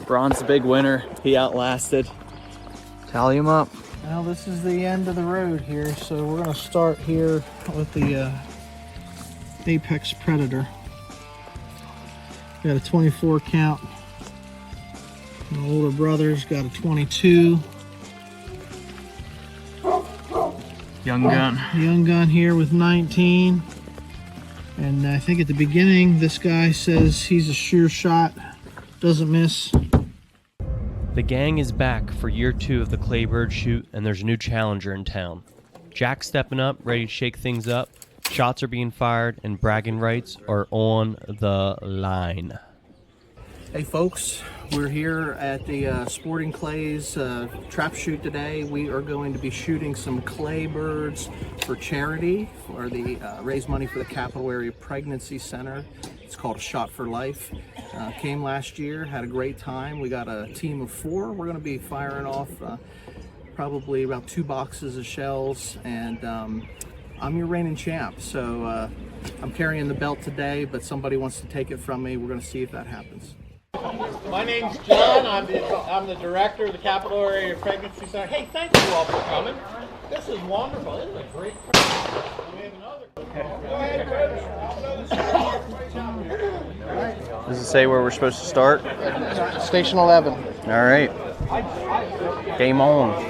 Ron's the big winner. He outlasted. Tally him up. Now this is the end of the road here, so we're gonna start here with the Apex Predator. Got a 24 count. My older brother's got a 22. Young gun. Young gun here with 19. And I think at the beginning, this guy says he's a sure shot, doesn't miss. The gang is back for year 2 of the Claybird shoot, and there's a new challenger in town. Jack's stepping up, ready to shake things up. Shots are being fired, and bragging rights are on the line. Hey folks, we're here at the Sporting Clays trap shoot today. We are going to be shooting some clay birds for charity, for the raise money for the Capital Area Pregnancy Center. It's called A Shot for Life. Came last year, had a great time. We got a team of 4. We're going to be firing off probably about 2 boxes of shells, and I'm your reigning champ. So I'm carrying the belt today, but somebody wants to take it from me. We're going to see if that happens. My name's John. I'm the director of the Capital Area Pregnancy Center. Hey, thank you all for coming. This is wonderful. This is a great we have another. Go ahead, Does it say where we're supposed to start? Station 11. All right. Game on.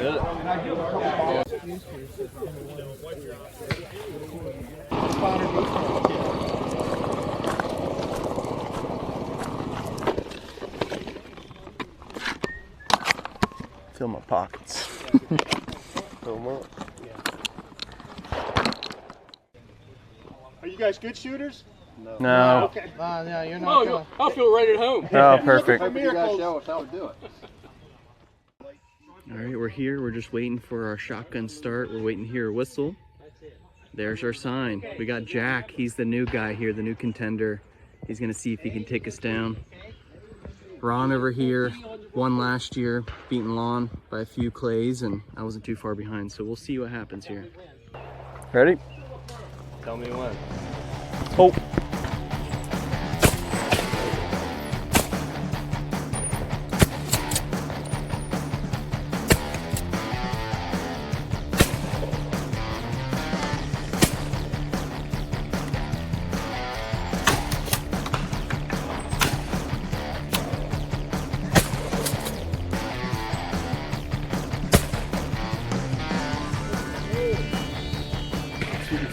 Fill my pockets. Fill them up. Are you guys good shooters? No. Okay. No, you're not going. I feel right at home. Oh, perfect. For miracles. Show us how to do it. All right, we're here. We're just waiting for our shotgun start. We're waiting to hear a whistle. There's our sign. We got Jack. He's the new guy here, the new contender. He's gonna see if he can take us down. Ron over here won last year, beating Lon by a few clays, and I wasn't too far behind. So we'll see what happens here. Ready? Tell me when. Oh.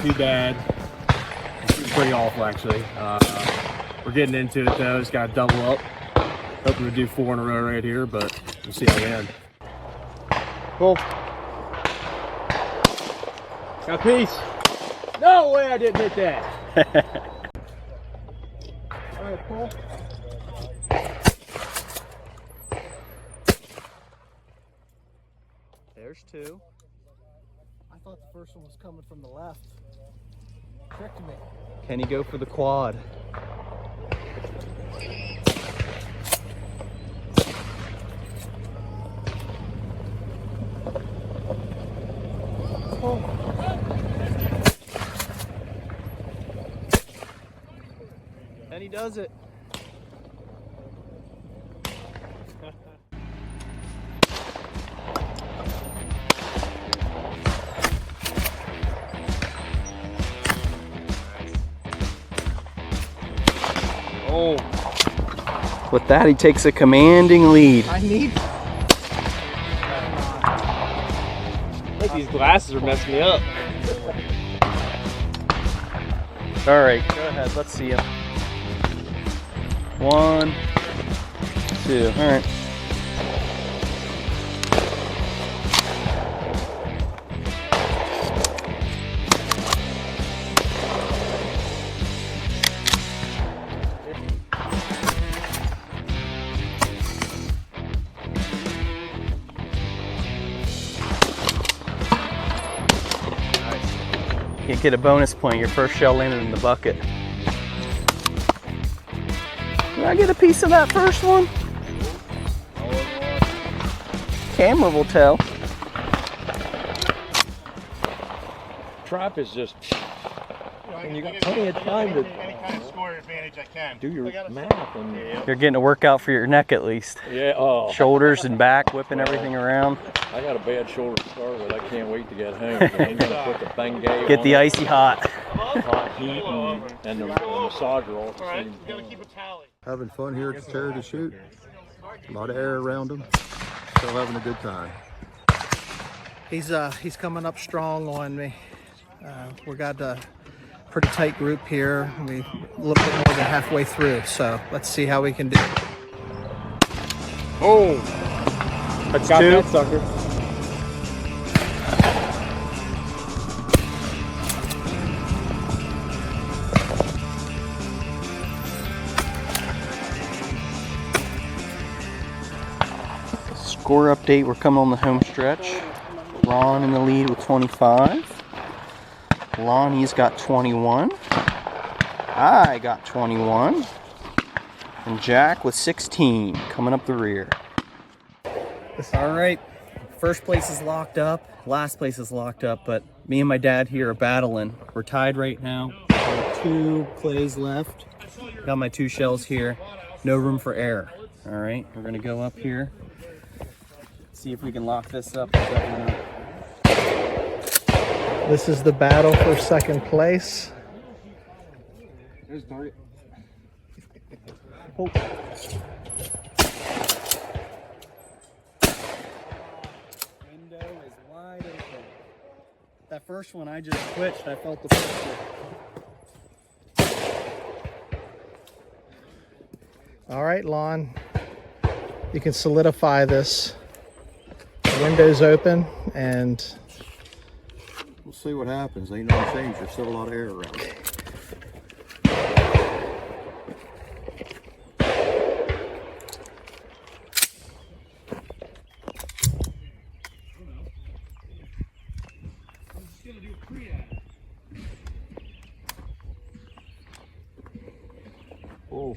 Too bad. It's pretty awful, actually. We're getting into it though. Just got to double up. Hoping to do 4 in a row right here, but we'll see how we end. Cool. Got a piece. No way I didn't hit that. All right, Paul. There's 2. I thought the first one was coming from the left. Tricked me. Can he go for the quad? And he does it. Oh. With that, he takes a commanding lead. I need. I think these glasses are messing me up. All right, go ahead. Let's see him. 1, 2. All right. You get a bonus point. Your first shell landed in the bucket. Did I get a piece of that first one? Camera will tell. Trap is just And you got plenty of time to any kind of score advantage I can. do your math. And You're getting a workout for your neck at least. yeah, oh, Shoulders and back, whipping everything around. I got a bad shoulder to start with. I can't wait to get home. I'm gonna put the Bengay Get on the it, icy hot. hot heat, and the massager all at the All right, same you gotta time. keep a tally. Having fun here at the charity shoot. A lot of air around them. Still having a good time. He's coming up strong on me. We got a pretty tight group here. We a little bit more than halfway through, so let's see how we can do. Oh, That's got two. that sucker. Score update, we're coming on the home stretch. Lon in the lead with 25. Lonnie's got 21. I got 21. And Jack with 16 coming up the rear. All right, first place is locked up. Last place is locked up, but me and my dad here are battling. We're tied right now. 2 clays left. Got my 2 shells here. No room for error. All right, we're gonna go up here. See if we can lock this up. This is the battle for second place. There's target. Oh. Window is wide open. That first one I just twitched. I felt the pressure. All right, Lon, you can solidify this. The window's open, and We'll see what happens. Ain't no change. There's still a lot of air around. Oh.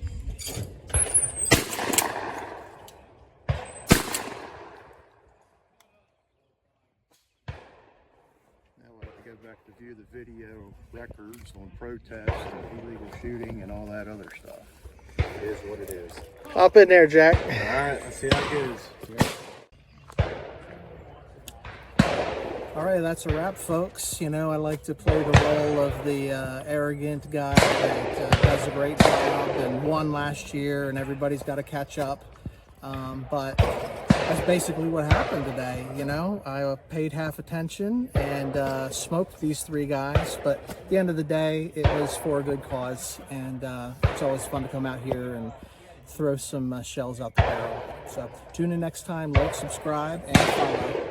Go back to view the video records on protests and illegal shooting and all that other stuff. It is what it is. hop in there, Jack. All right, let's see how it goes. All right, that's a wrap, folks. You know, I like to play the role of the arrogant guy that does a great job and won last year, and everybody's got to catch up. But that's basically what happened today. You know, I paid half attention and smoked these 3 guys, but at the end of the day, it was for a good cause, and it's always fun to come out here and throw some shells out the barrel. So tune in next time, like, subscribe, and follow.